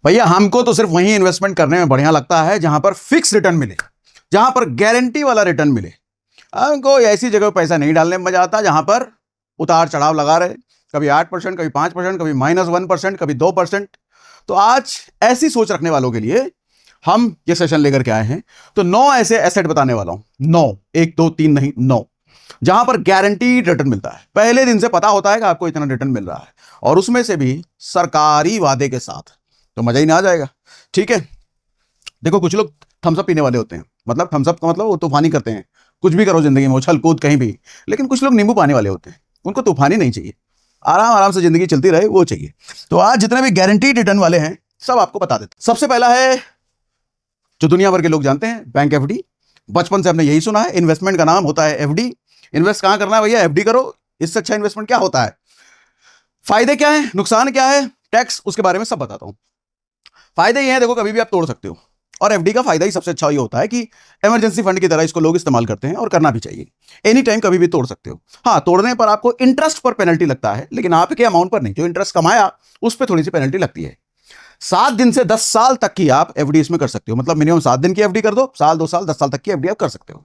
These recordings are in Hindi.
भैया हमको तो सिर्फ वही इन्वेस्टमेंट करने में बढ़िया लगता है जहां पर फिक्स रिटर्न मिले, जहां पर गारंटी वाला रिटर्न मिले। हमको ऐसी जगह पैसा नहीं डालने में मजा आता जहां पर उतार चढ़ाव लगा रहे, कभी 8%, कभी 5%, कभी -1%, कभी 2%। तो आज ऐसी सोच रखने वालों के लिए हम ये सेशन लेकर के आए हैं। तो 9 ऐसे एसेट बताने वाला हूं, 9, 1 2 3 नहीं 9, जहां पर गारंटीड रिटर्न मिलता है। पहले दिन से पता होता है कि आपको इतना रिटर्न मिल रहा है, और उसमें से भी सरकारी वादे के साथ, तो मजा ही ना आ जाएगा। ठीक है, देखो कुछ लोग थम्सअप पीने वाले होते हैं, मतलब थम्सअप का मतलब वो तूफानी करते हैं, कुछ भी करो जिंदगी में, उछल कूद कहीं भी। लेकिन कुछ लोग नींबू पानी वाले होते हैं, उनको तूफानी नहीं चाहिए, आराम आराम से जिंदगी चलती रहे वो चाहिए। तो आज जितने भी गारंटीड रिटर्न वाले हैं सब आपको बता देते। सबसे पहला है जो दुनिया भर के लोग जानते हैं, बैंक एफडी। बचपन से हमने यही सुना है, इन्वेस्टमेंट का नाम होता है एफडी। इन्वेस्ट कहां करना है भैया? एफडी करो। इससे अच्छा इन्वेस्टमेंट क्या होता है? फायदे क्या है, नुकसान क्या है, टैक्स, उसके बारे में सब बताता हूं। फायदे ये हैं, देखो कभी भी आप तोड़ सकते हो, और एफडी का फायदा ही सबसे अच्छा ये होता है कि इमरजेंसी फंड की तरह इसको लोग इस्तेमाल करते हैं, और करना भी चाहिए। एनी टाइम कभी भी तोड़ सकते हो। हाँ, तोड़ने पर आपको इंटरेस्ट पर पेनल्टी लगता है, लेकिन आपके अमाउंट पर नहीं। जो इंटरेस्ट कमाया उस पर थोड़ी सी पेनल्टी लगती है। 7 दिन से 10 साल तक की आप एफडी इसमें कर सकते हो, मतलब मिनिमम 7 दिन की एफडी कर दो, साल 2 साल 10 साल तक की एफडी आप कर सकते हो।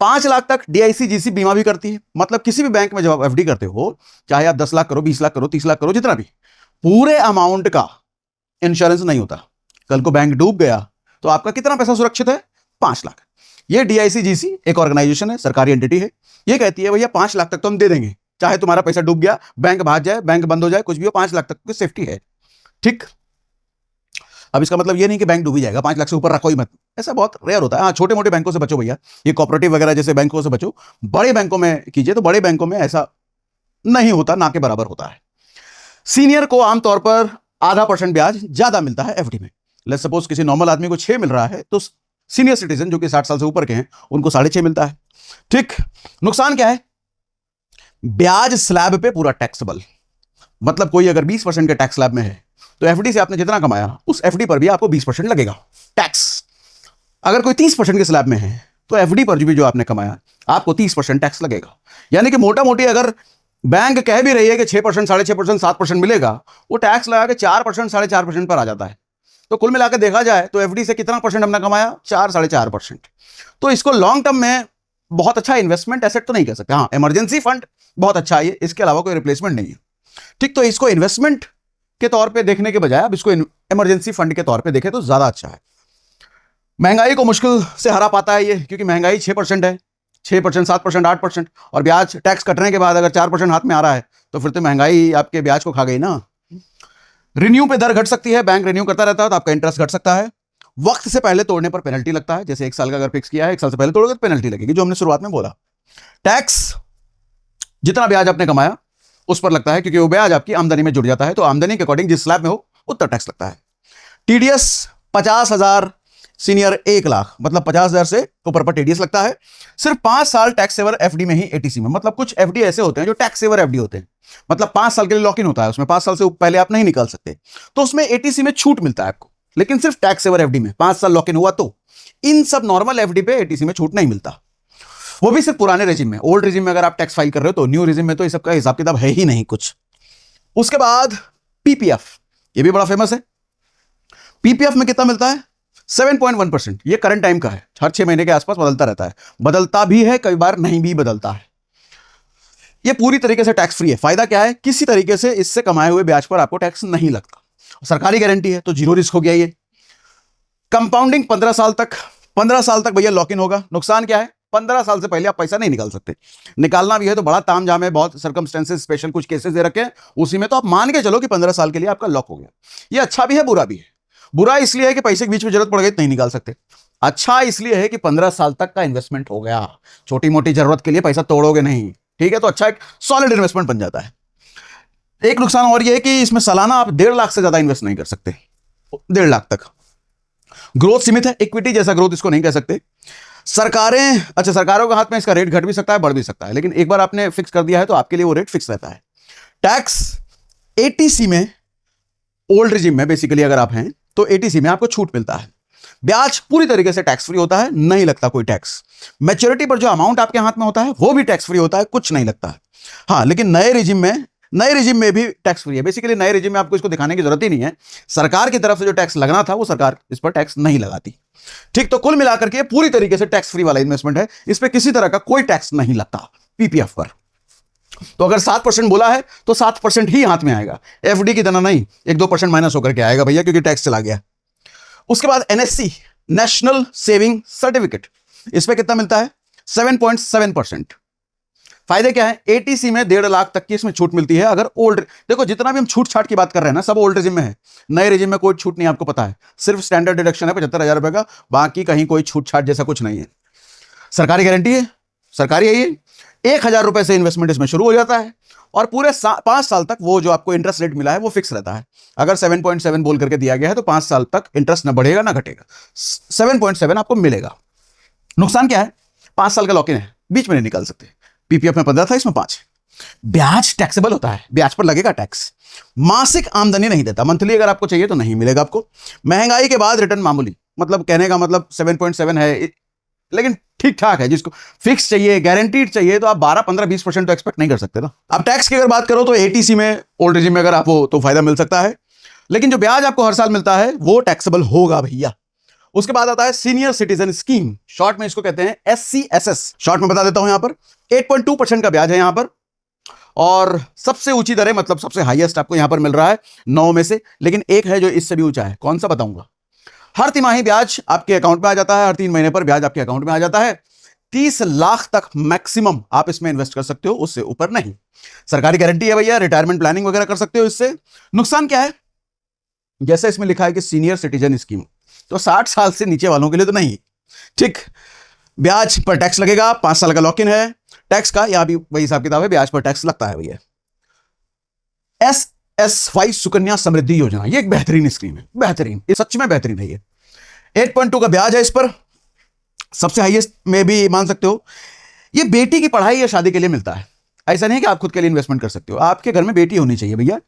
5 लाख तक डीआईसी जीसी बीमा भी करती है, मतलब किसी भी बैंक में जब आप एफडी करते हो, चाहे आप 10 लाख करो, 20 लाख करो, 30 लाख करो, जितना भी, पूरे अमाउंट का इंश्योरेंस नहीं होता। कल को बैंक डूब गया तो आपका कितना पैसा सुरक्षित है? 5 लाख। ये डीआईसी जीसी एक ऑर्गेनाइजेशन है, सरकारी एंटिटी है, ये कहती है भैया 5 लाख तक तो हम दे देंगे, चाहे तुम्हारा पैसा डूब गया, बैंक भाग जाए, बैंक बंद हो जाए, कुछ भी हो, 5 लाख तक की सेफ्टी है। ठीक, अब इसका मतलब ये नहीं कि बैंक डूब ही जाएगा, 5 लाख से ऊपर रखो ही मत, ऐसा बहुत रेयर होता है। हाँ, छोटे मोटे बैंकों से बचो भैया, ये कोऑपरेटिव वगैरह जैसे बैंकों से बचो। बड़े बैंकों में कीजिए, तो बड़े बैंकों में ऐसा नहीं होता, ना के बराबर होता है। सीनियर को आमतौर पर ½ % ब्याज ज्यादा मिलता है एफडी में। लेट्स सपोज किसी नॉर्मल आदमी को 6 मिल रहा है, तो सीनियर सिटीजन जो कि 60 साल से ऊपर के हैं उनको 6.5 मिलता है। ठीक, नुकसान क्या है? ब्याज स्लैब पे पूरा टैक्सेबल, मतलब कोई अगर 20% के टैक्स स्लैब में है, तो एफडी से आपने जितना कमाया उस एफडी पर भी आपको 20% लगेगा टैक्स। अगर कोई 30% के स्लैब में है, तो एफडी पर भी जो आपने कमाया आपको 30% टैक्स लगेगा। यानी कि मोटा मोटी अगर बैंक कह भी रही है कि 6%, 6.5%, 7% मिलेगा, वो टैक्स लगा के 4%, 4.5% पर आ जाता है। तो कुल मिलाकर देखा जाए तो एफडी से कितना परसेंट हमने कमाया? 4, 4.5%। तो इसको लॉन्ग टर्म में बहुत अच्छा इन्वेस्टमेंट एसेट तो नहीं कह सकते। हाँ, इमरजेंसी फंड बहुत अच्छा है, इसके अलावा कोई रिप्लेसमेंट नहीं है। ठीक, तो इसको इन्वेस्टमेंट के तौर पे देखने के बजाय अब इसको इमरजेंसी फंड के तौर पे देखें तो ज्यादा अच्छा है। महंगाई को मुश्किल से हरा पाता है ये, क्योंकि महंगाई 6% है, 6%, 7%, 8%, और ब्याज टैक्स कटने के बाद अगर 4% हाथ में आ रहा है, तो फिर तो महंगाई आपके ब्याज को खा गई ना। रिन्यू पे दर घट सकती है, बैंक रिन्यू करता रहता है तो आपका इंटरेस्ट घट सकता है। वक्त से पहले तोड़ने पर पेनल्टी लगता है, जैसे 1 साल का अगर फिक्स किया है, 1 साल से पहले तोड़ोगे तो पेनल्टी लगेगी, जो हमने शुरुआत में बोला। टैक्स, जितना ब्याज आपने कमाया उस पर लगता है, क्योंकि वो ब्याज आपकी आमदनी में जुड़ जाता है, तो आमदनी के अकॉर्डिंग जिस स्लैब में हो उतना टैक्स लगता है। टीडीएस 50,000, सीनियर 1 लाख, मतलब 50,000 से ऊपर पर टीडीएस लगता है। सिर्फ 5 साल टैक्स सेवर एफडी में ही एटीसी में, मतलब कुछ एफडी ऐसे होते हैं जो टैक्स सेवर एफडी होते हैं, मतलब 5 साल के लिए लॉक इन होता है, उसमें 5 साल से पहले आप नहीं निकाल सकते, तो उसमें एटीसी में छूट मिलता है आपको। लेकिन सिर्फ टैक्स सेवर एफडी में 5 साल लॉक इन हुआ, तो इन सब नॉर्मल एफडी पे एटीसी में छूट नहीं मिलता, वो भी सिर्फ पुराने रेजिम में। ओल्ड रेजिम में अगर आप टैक्स फाइल कर रहे हो, तो न्यू रेजिम में तो इस सब का हिसाब किताब है ही नहीं कुछ। उसके बाद पीपीएफ, ये भी बड़ा फेमस है। पीपीएफ में कितना मिलता है? 7.1%। ये करंट टाइम का है, हर 6 महीने के आसपास बदलता रहता है, बदलता भी है, कई बार नहीं भी बदलता है। ये पूरी तरीके से टैक्स फ्री है। फायदा क्या है? किसी तरीके से इससे कमाए हुए ब्याज पर आपको टैक्स नहीं लगता, सरकारी गारंटी है, तो जीरो रिस्क हो गया ये। कंपाउंडिंग 15 साल तक, 15 साल तक भैया लॉक इन होगा। नुकसान क्या है? 15 साल से पहले आप पैसा नहीं निकाल सकते, निकालना भी है तो बड़ा तामझाम है, बहुत सर्कमस्टेंसेस, स्पेशल कुछ केसेस दे रखे हैं, उसी में तो आप मान के चलो कि 15 साल के लिए आपका लॉक हो गया। ये अच्छा भी है, बुरा भी है। बुरा इसलिए है कि पैसे के बीच में जरूरत पड़ गई तो नहीं निकाल सकते। अच्छा इसलिए है कि 15 साल तक का इन्वेस्टमेंट हो गया, छोटी मोटी जरूरत के लिए पैसा तोड़ोगे नहीं, ठीक है, तो अच्छा एक सॉलिड इन्वेस्टमेंट बन जाता है। एक नुकसान और ये है कि इसमें सालाना आप 1.5 लाख से ज्यादा इन्वेस्ट नहीं कर सकते, 1.5 लाख तक। ग्रोथ सीमित है, इक्विटी जैसा ग्रोथ इसको नहीं कह सकते। सरकारें, अच्छा सरकारों के हाथ में इसका रेट घट भी सकता है, बढ़ भी सकता है, लेकिन एक बार आपने फिक्स कर दिया है तो आपके लिए वो रेट फिक्स रहता है। टैक्स एटीसी में, ओल्ड रिजिम में बेसिकली अगर आप हैं तो एटीसी में आपको छूट मिलता है। ब्याज पूरी तरीके से टैक्स फ्री होता है, नहीं लगता कोई टैक्स। मैच्योरिटी पर जो अमाउंट आपके हाथ में होता है वो भी टैक्स फ्री होता है, कुछ नहीं लगता है। हाँ, लेकिन नए रिजिम में नए रिजिम में भी टैक्स फ्री है। बेसिकली नए रिजिम में आपको इसको दिखाने की जरूरत ही नहीं है, सरकार की तरफ से जो टैक्स लगना था वो सरकार इस पर टैक्स नहीं लगाती। ठीक, तो कुल मिलाकर के पूरी तरीके से टैक्स फ्री वाला इन्वेस्टमेंट है, इस पर किसी तरह का कोई टैक्स नहीं लगता पीपीएफ पर। तो अगर 7% बोला है तो 7% ही हाथ में आएगा, एफडी की तरह नहीं 1-2% माइनस होकर के आएगा भैया, क्योंकि टैक्स चला गया। उसके बाद एनएससी, नेशनल सेविंग सर्टिफिकेट, इस पे कितना मिलता है? 7.7%। फायदे क्या है? एटीसी में 1.5 लाख तक की इसमें छूट मिलती है। अगर ओल्ड, देखो जितना भी हम छूट छाट की बात कर रहे हैं ना, सब ओल्ड रिजिम में है, नए रिजिम में कोई छूट नहीं, आपको पता है। सिर्फ स्टैंडर्ड डिडक्शन है 75,000 रुपए का, बाकी कहीं कोई छूट छाट जैसा कुछ नहीं है। सरकारी गारंटी है, सरकारी है ये। 1,000 रुपए से इन्वेस्टमेंट इसमें शुरू हो जाता है और पूरे 5 साल तक वो जो आपको इंटरेस्ट रेट मिला है वो फिक्स रहता है। अगर 7.7 बोल करके दिया गया है तो 5 साल तक इंटरेस्ट ना बढ़ेगा ना घटेगा, 7.7 आपको मिलेगा। नुकसान क्या है? 5 साल का लॉक इन है, बीच में नहीं निकाल सकते। पीपीएफ में 15 था, इसमें 5। ब्याज टैक्सेबल होता है, ब्याज पर लगेगा टैक्स। मासिक आमदनी नहीं देता, मंथली अगर आपको चाहिए तो नहीं मिलेगा आपको। महंगाई के बाद रिटर्न मामूली, मतलब कहने का मतलब 7.7 है, लेकिन ठीक ठाक है। जिसको फिक्स चाहिए, गारंटीड चाहिए, तो आप 12, 15, 20% तो एक्सपेक्ट नहीं कर सकते ना। अब टैक्स की अगर बात करो तो एटीसी में, ओल्ड रिजिम में अगर आप हो तो फायदा मिल सकता है, लेकिन जो ब्याज आपको हर साल मिलता है वो टैक्सेबल होगा भैया। उसके बाद आता है सीनियर सिटीजन स्कीम, शॉर्ट में इसको कहते हैं एससीएसएस। शॉर्ट में बता देता हूं, यहां पर 8.2% का ब्याज है यहां पर, और सबसे ऊंची दरें, मतलब सबसे हाईएस्ट आपको यहां पर मिल रहा है 9 में से। लेकिन एक है जो इससे भी ऊंचा है, कौन सा बताऊंगा। हर तिमाही ब्याज आपके अकाउंट में आ जाता है, हर 3 महीने पर ब्याज आपके अकाउंट में आ जाता है। 30 लाख तक मैक्सिमम आप इसमें इन्वेस्ट कर सकते हो, उससे ऊपर नहीं। सरकारी गारंटी है भैया, रिटायरमेंट प्लानिंग वगैरह कर सकते हो इससे। नुकसान क्या है? जैसे इसमें लिखा है कि सीनियर सिटीजन स्कीम, तो 60 साल से नीचे वालों के लिए तो नहीं। ठीक, ब्याज पर टैक्स लगेगा, 5 साल का लॉक इन है। टैक्स का यहां भी वही हिसाब किताब है, ब्याज पर टैक्स लगता है भैया। SSY सुकन्या समृद्धि योजना, ये एक बेहतरीन स्कीम है, बेहतरीन, ये सच में बेहतरीन है। ये 8.2 का ब्याज है इस पर, सबसे हाईएस्ट में भी मान सकते हो। ये बेटी की पढ़ाई या शादी के लिए मिलता है, ऐसा नहीं कि आप खुद के लिए इन्वेस्टमेंट कर सकते हो। आपके घर में बेटी होनी चाहिए भैया,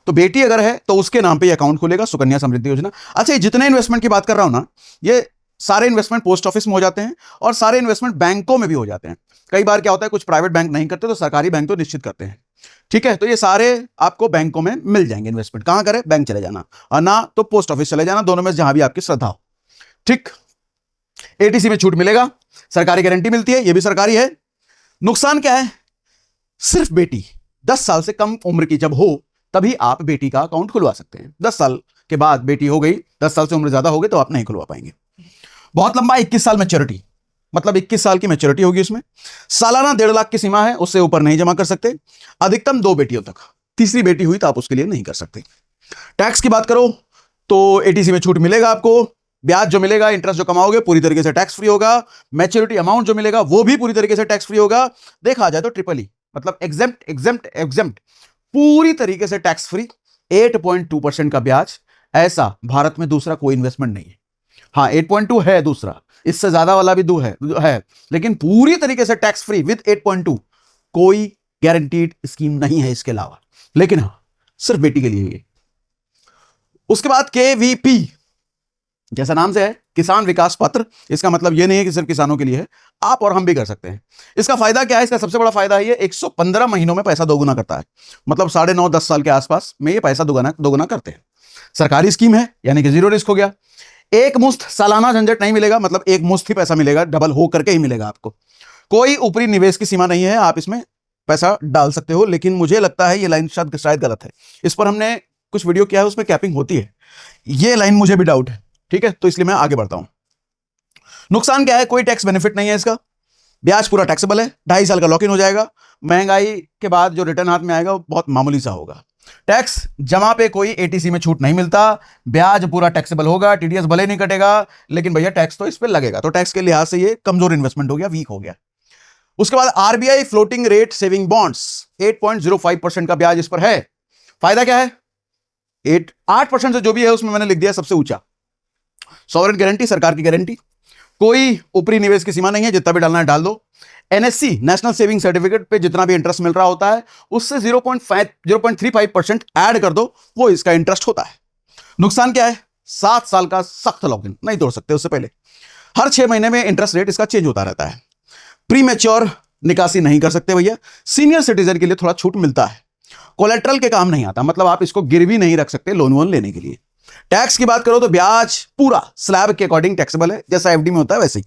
तो बेटी अगर है तो उसके नाम पे ये अकाउंट खुलेगा, सुकन्या समृद्धि योजना। अच्छा, ये जितने इन्वेस्टमेंट की बात कर रहा हूं ना, ये सारे इन्वेस्टमेंट पोस्ट ऑफिस में हो जाते हैं और सारे इन्वेस्टमेंट बैंकों में भी हो जाते हैं। कई बार क्या होता है, कुछ प्राइवेट बैंक नहीं करते तो सरकारी बैंक तो निश्चित करते हैं। ठीक है, तो ये सारे आपको बैंकों में मिल जाएंगे इन्वेस्टमेंट। कहां करें? बैंक चले जाना, और ना तो पोस्ट ऑफिस चले जाना, दोनों में जहां भी आपकी श्रद्धा हो। ठीक, एटीसी में छूट मिलेगा, सरकारी गारंटी मिलती है, ये भी सरकारी है। नुकसान क्या है? सिर्फ बेटी 10 साल से कम उम्र की जब हो तभी आप बेटी का अकाउंट खुलवा सकते हैं। 10 साल के बाद बेटी हो गई, 10 साल से उम्र ज्यादा हो गई तो आप नहीं खुलवा पाएंगे। बहुत लंबा, 21 साल मैच्योरिटी, मतलब 21 साल की मैच्योरिटी होगी इसमें। सालाना 1.5 लाख की सीमा है, उससे ऊपर नहीं जमा कर सकते। अधिकतम 2 बेटियों तक, तीसरी बेटी हुई तो आप उसके लिए नहीं कर सकते। टैक्स की बात करो तो एटीसी में छूट मिलेगा आपको। ब्याज जो मिलेगा, इंटरेस्ट जो कमाओगे पूरी तरीके से टैक्स फ्री होगा। मैच्योरिटी अमाउंट जो मिलेगा वो भी पूरी तरीके से टैक्स फ्री होगा। देखा जाए तो ट्रिपल ई, मतलब एग्जेम्प्ट एग्जेम्प्ट एग्जेम्प्ट, पूरी तरीके से टैक्स फ्री। 8.2% का ब्याज, ऐसा भारत में दूसरा कोई इन्वेस्टमेंट नहीं है। हाँ, 8.2 है दूसरा, इससे ज्यादा वाला भी है, लेकिन पूरी तरीके से टैक्स फ्री विद 8.2, कोई गारंटीड स्कीम नहीं है इसके अलावा। लेकिन हाँ, सिर्फ बेटी के लिए ये। उसके बाद केवीपी, जैसा नाम से है, किसान विकास पत्र। इसका मतलब ये नहीं है कि सिर्फ किसानों के लिए है, आप और हम भी कर सकते हैं। इसका फायदा क्या है? इसका सबसे बड़ा फायदा है ये 115 महीनों में पैसा दोगुना करता है, मतलब 9.5-10 साल के आसपास में ये पैसा दोगुना करते हैं। सरकारी स्कीम है, यानी कि 0 रिस्क हो गया। एक मुश्त सालाना झंझट नहीं मिलेगा, मतलब एक मुश्त ही पैसा मिलेगा, डबल हो करके ही मिलेगा आपको। कोई ऊपरी निवेश की सीमा नहीं है, आप इसमें पैसा डाल सकते हो। लेकिन मुझे लगता है ये लाइन शायद गलत है, इस पर हमने कुछ वीडियो किया है, उसमें कैपिंग होती है। ये लाइन मुझे भी डाउट है, ठीक है, तो इसलिए मैं आगे बढ़ता हूं। नुकसान क्या है? कोई टैक्स बेनिफिट नहीं है इसका। ब्याज पूरा टैक्सेबल है, 2.5 साल का लॉक इन हो जाएगा। महंगाई के बाद जो रिटर्न हाथ में आएगा वो बहुत मामूली सा होगा। टैक्स जमा पे कोई एटीसी में छूट नहीं मिलता। ब्याज पूरा टैक्सेबल होगा, टीडीएस भले नहीं कटेगा, लेकिन भैया टैक्स तो इस पे लगेगा। तो टैक्स के लिहाज से ये कमजोर इन्वेस्टमेंट हो गया, वीक हो गया। उसके बाद RBI floating rate saving bonds, 8.05% का ब्याज इस पर है। फायदा क्या है? 8% से जो भी है उसमें मैंने लिख दिया सबसे ऊंचा। सॉवरेन गारंटी, सरकार की गारंटी, कोई ऊपरी निवेश की सीमा नहीं है, जितना भी डालना है डाल दो। एनएससी, नेशनल सेविंग सर्टिफिकेट पे जितना भी इंटरेस्ट मिल रहा होता है उससे 0.35% ऐड कर दो, वो इसका इंटरेस्ट होता है। नुकसान क्या है? 7 साल का सख्त लॉक इन, नहीं तोड़ सकते उससे पहले। हर 6 महीने में इंटरेस्ट रेट इसका चेंज होता रहता है। प्री मैच्योर निकासी नहीं कर सकते भैया। सीनियर सिटीजन के लिए थोड़ा छूट मिलता है। कोलेट्रल के काम नहीं आता, मतलब आप इसको गिरवी नहीं रख सकते लोन वोन लेने के लिए। टैक्स की बात करो तो ब्याज पूरा स्लैब के अकॉर्डिंग टैक्सेबल है, जैसा एफडी में होता है वैसे ही।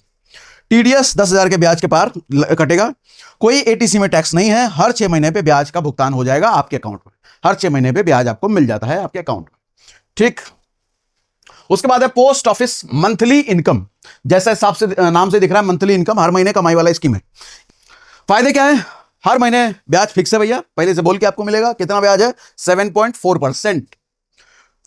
टीडीएस 10,000 के ब्याज के पार कटेगा। कोई एटीसी में टैक्स नहीं है। हर 6 महीने पे ब्याज का भुगतान हो जाएगा आपके अकाउंट में। हर 6 महीने पे ब्याज आपको मिल जाता है आपके अकाउंट में, ठीक। उसके बाद है पोस्ट ऑफिस मंथली इनकम। जैसा हिसाब से नाम से दिख रहा है, मंथली इनकम, हर महीने कमाई वाला स्कीम है। फायदे क्या है? हर महीने ब्याज फिक्स है भैया, पहले से बोल के आपको मिलेगा। कितना ब्याज है? 7.4%।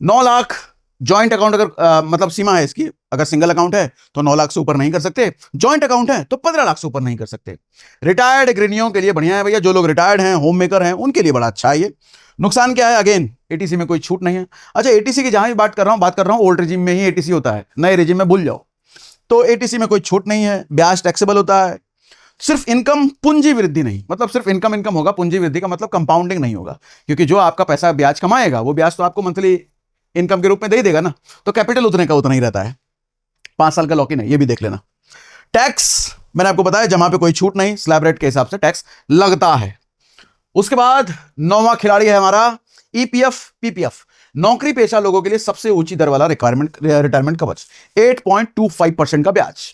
9 लाख जॉइंट अकाउंट अगर मतलब सीमा है इसकी, अगर सिंगल अकाउंट है तो 9 लाख से ऊपर नहीं कर सकते, जॉइंट अकाउंट है तो 15 लाख से ऊपर नहीं कर सकते। रिटायर्ड गृहिणियों के लिए बढ़िया है भैया, जो लोग रिटायर्ड हैं, होम मेकर हैं, उनके लिए बड़ा अच्छा है ये। नुकसान क्या है? अगेन एटीसी में कोई छूट नहीं है। अच्छा, एटीसी की जहां भी बात कर रहा हूं ओल्ड रिजिम में ही एटीसी होता है, नए रिजिम में भूल जाओ। तो एटीसी में कोई छूट नहीं है, ब्याज टैक्सेबल होता है। सिर्फ इनकम, पूंजी वृद्धि नहीं, मतलब सिर्फ इनकम होगा, पूंजी वृद्धि का मतलब कंपाउंडिंग नहीं होगा, क्योंकि जो आपका पैसा ब्याज कमाएगा वो ब्याज तो आपको मंथली इनकम के रूप में दे ही देगा ना, तो कैपिटल उतने का उतना ही रहता है। 5 साल का लॉक इन है, ये भी देख लेना। टैक्स मैंने आपको बताया, जमा पे कोई छूट नहीं, स्लैब रेट के हिसाब से टैक्स लगता है। उसके बाद 9वां खिलाड़ी है हमारा ईपीएफ पीपीएफ, नौकरी पेशा लोगों के लिए सबसे ऊंची दर वाला रिटायरमेंट कवच, 8.25% का ब्याज।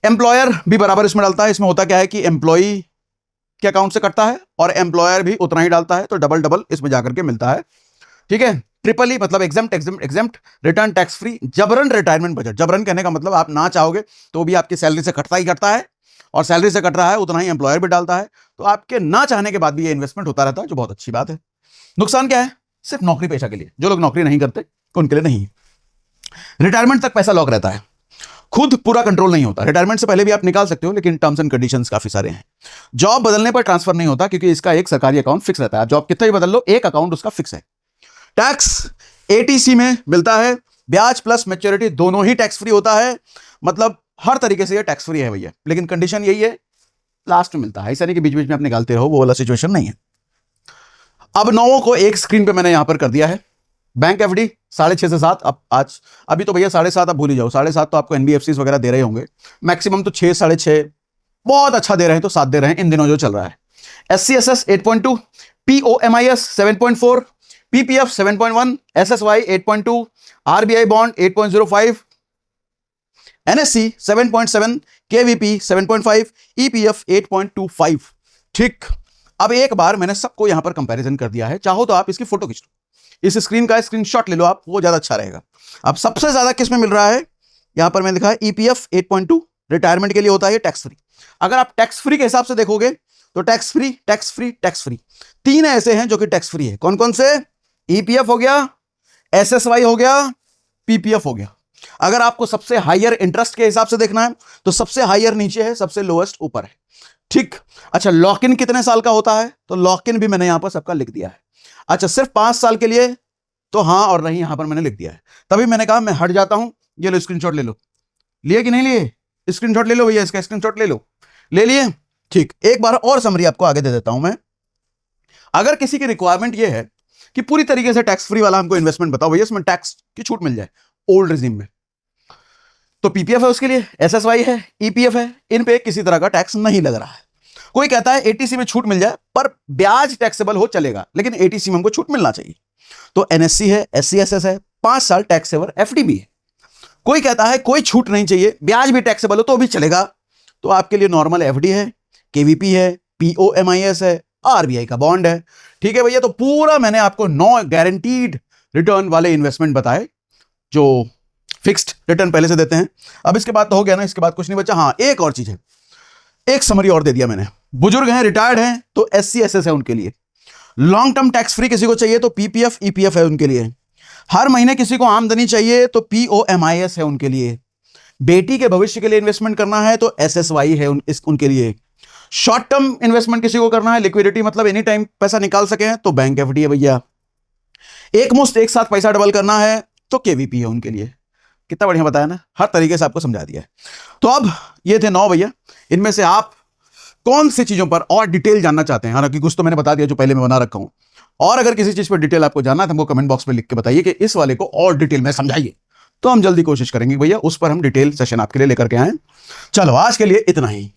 एम्प्लॉयर भी बराबर इसमें डालता है। इसमें होता क्या है कि एम्प्लॉई के अकाउंट से कटता है और एम्प्लॉयर भी उतना ही डालता है, तो डबल इसमें जाकर के मिलता है, ठीक है। ट्रिपल ई मतलब एग्जेम्प्ट, रिटर्न टैक्स फ्री, जबरन रिटायरमेंट बजट। जबरन कहने का मतलब आप ना चाहोगे तो भी आपकी सैलरी से कटता ही कटता है, और सैलरी से कट रहा है उतना ही एम्प्लॉयर भी डालता है, तो आपके ना चाहने के बाद भी ये इन्वेस्टमेंट होता रहता है, जो बहुत अच्छी बात है। नुकसान क्या है? सिर्फ नौकरी पेशा के लिए, जो लोग नौकरी नहीं करते उनके लिए नहीं। रिटायरमेंट तक पैसा लॉक रहता है, खुद पूरा कंट्रोल नहीं होता। रिटायरमेंट से पहले भी आप निकाल सकते हो, लेकिन टर्म्स एंड कंडीशंस काफी सारे हैं। जॉब बदलने पर ट्रांसफर नहीं होता, क्योंकि इसका एक सरकारी अकाउंट फिक्स रहता है। जॉब कितना ही बदल लो, एक अकाउंट उसका फिक्स है। टैक्स एटीसी में मिलता है, ब्याज प्लस मैच्योरिटी दोनों ही टैक्स फ्री होता है, मतलब हर तरीके से ये टैक्स फ्री है भैया, लेकिन कंडीशन यही है लास्ट में मिलता है, ऐसा नहीं कि बीच बीच में आप निकालते रहो, वो वाला सिचुएशन नहीं है। अब 9 को एक स्क्रीन पे मैंने यहां पर कर दिया है। बैंक एफडी 6.5 से 7, अब आज अभी तो भैया 7.5 आप भूल ही जाओ, 7.5 तो आपको एनबीएफसी वगैरह दे रहे होंगे, मैक्सिमम तो 6, 6.5, बहुत अच्छा दे रहे हैं तो 7 दे रहे हैं इन दिनों जो चल रहा है। एससीएसएस 8.2, पीओएमआईएस 7.4, PPF 7.1, SSY 8.2, RBI bond 8.05, NSC 7.7, KVP 7.5, EPF 8.25, ठीक। अब एक बार मैंने सबको यहां पर कंपैरिजन कर दिया है, चाहो तो आप इसकी फोटो खींच लो, इस स्क्रीन का स्क्रीनशॉट ले लो आप, वो ज्यादा अच्छा रहेगा। अब सबसे ज्यादा किस में मिल रहा है? यहां पर मैंने लिखा है ईपीएफ 8.2, रिटायरमेंट के लिए होता है ये टैक्स फ्री। अगर आप टैक्स फ्री के हिसाब से देखोगे तो टैक्स फ्री 3 ऐसे हैं जो कि टैक्स फ्री है। कौन कौन से? ईपीएफ हो गया, एसएसवाई हो गया, पीपीएफ हो गया। अगर आपको सबसे हायर इंटरेस्ट के हिसाब से देखना है तो सबसे हायर नीचे है, सबसे लोएस्ट ऊपर है, ठीक। अच्छा, लॉक इन कितने साल का होता है? तो लॉक इन भी मैंने यहां पर सबका लिख दिया है। अच्छा, सिर्फ 5 साल के लिए तो हाँ और नहीं यहां पर मैंने लिख दिया है। तभी मैंने कहा मैं हट जाता हूं, ये लो स्क्रीनशॉट ले लो। लिए कि नहीं लिए? स्क्रीनशॉट ले लो भैया, इसका स्क्रीनशॉट ले लो। ले लिए, ठीक। एक बार और समरी आपको आगे दे देता हूं मैं। अगर किसी की रिक्वायरमेंट ये है कि पूरी तरीके से टैक्स फ्री वाला हमको इन्वेस्टमेंट बताओ भैया, इसमें टैक्स की छूट मिल जाए ओल्ड रिजिम में, तो पीपीएफ है उसके लिए, एसएसवाई है, ईपीएफ है, इन पे किसी तरह का टैक्स नहीं लग रहा है। कोई कहता है एटीसी में छूट मिल जाए पर ब्याज टैक्सेबल हो, चलेगा, लेकिन एटीसी में हमको छूट मिलना चाहिए, तो एनएससी है, एससीएसएस है, 5 साल टैक्स सेवर एफडी भी है। कोई कहता है कोई छूट नहीं चाहिए, ब्याज भी टैक्सेबल हो तो भी चलेगा, तो आपके लिए नॉर्मल एफडी है, केवीपी है, पीओएमआईएस है, आरबीआई का बॉन्ड है, ठीक है भैया। तो पूरा मैंने आपको 9 गारंटीड रिटर्न वाले इन्वेस्टमेंट बताए जो फिक्स्ड रिटर्न पहले से देते हैं। अब इसके बाद तो हो गया ना, इसके बाद कुछ नहीं बचा। हाँ, एक और चीज है, एक समरी और दे दिया मैंने। बुजुर्ग हैं, रिटायर्ड हैं, तो एससीएसएस है उनके लिए। लॉन्ग टर्म टैक्स फ्री किसी को चाहिए तो पीपीएफ ईपीएफ है उनके लिए। हर महीने किसी को आमदनी चाहिए तो पीओएमआईएस है उनके लिए। बेटी के भविष्य के लिए इन्वेस्टमेंट करना है तो एसएसवाई है उनके लिए। शॉर्ट टर्म इन्वेस्टमेंट किसी को करना है, लिक्विडिटी मतलब एनी टाइम पैसा निकाल सके, तो बैंक एफडी है भैया। एक मुश्त एक साथ पैसा डबल करना है तो केवीपी है उनके लिए। कितना बढ़िया बताया ना, हर तरीके से आपको समझा दिया है। तो अब ये थे 9 भैया, इनमें से आप कौन सी चीजों पर और डिटेल जानना चाहते हैं? हालांकि कुछ तो मैंने बता दिया जो पहले मैं बना रखा हूं, और अगर किसी चीज पर डिटेल आपको जानना है तो हमको कमेंट बॉक्स में लिख के बताइए कि इस वाले को और डिटेल में समझाइए, तो हम जल्दी कोशिश करेंगे भैया उस पर हम डिटेल सेशन आपके लिए लेकर के आए। चलो आज के लिए इतना ही।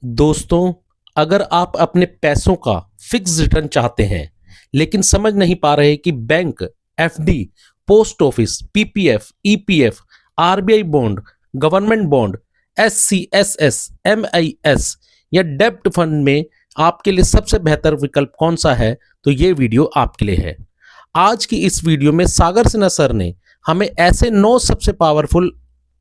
दोस्तों, अगर आप अपने पैसों का फिक्स रिटर्न चाहते हैं लेकिन समझ नहीं पा रहे कि bank, FD, post office, PPF, EPF, RBI bond, government bond, SCSS, MIS या डेब्ट फंड में आपके लिए सबसे बेहतर विकल्प कौन सा है, तो ये वीडियो आपके लिए है। आज की इस वीडियो में सागर सिन्हा सर ने हमें ऐसे 9 सबसे पावरफुल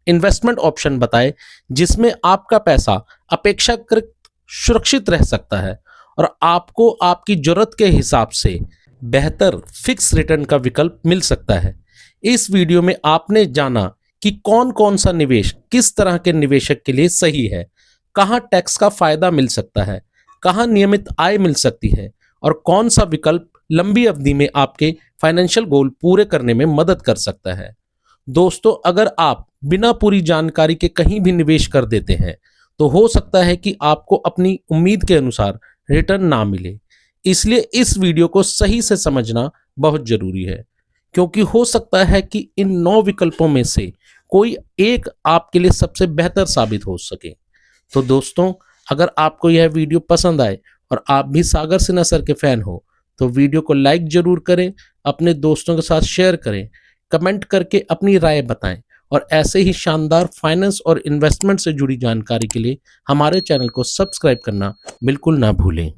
इन्वेस्टमेंट ऑप्शन बताए जिसमें आपका पैसा अपेक्षाकृत सुरक्षित रह सकता है और आपको आपकी जरूरत के हिसाब से बेहतर फिक्स रिटर्न का विकल्प मिल सकता है। इस वीडियो में आपने जाना कि कौन कौन सा निवेश किस तरह के निवेशक के लिए सही है, कहाँ टैक्स का फायदा मिल सकता है, कहाँ नियमित आय मिल सकती है और कौन सा विकल्प लंबी अवधि में आपके फाइनेंशियल गोल पूरे करने में मदद कर सकता है। दोस्तों, अगर आप बिना पूरी जानकारी के कहीं भी निवेश कर देते हैं तो हो सकता है कि आपको अपनी उम्मीद के अनुसार रिटर्न ना मिले। इसलिए इस वीडियो को सही से समझना बहुत जरूरी है, क्योंकि हो सकता है कि इन 9 विकल्पों में से कोई एक आपके लिए सबसे बेहतर साबित हो सके। तो दोस्तों, अगर आपको यह वीडियो पसंद आए और आप भी सागर सिन्हा सर के फैन हो तो वीडियो को लाइक जरूर करें, अपने दोस्तों के साथ शेयर करें, कमेंट करके अपनी राय बताएं और ऐसे ही शानदार फाइनेंस और इन्वेस्टमेंट से जुड़ी जानकारी के लिए हमारे चैनल को सब्सक्राइब करना बिल्कुल ना भूलें।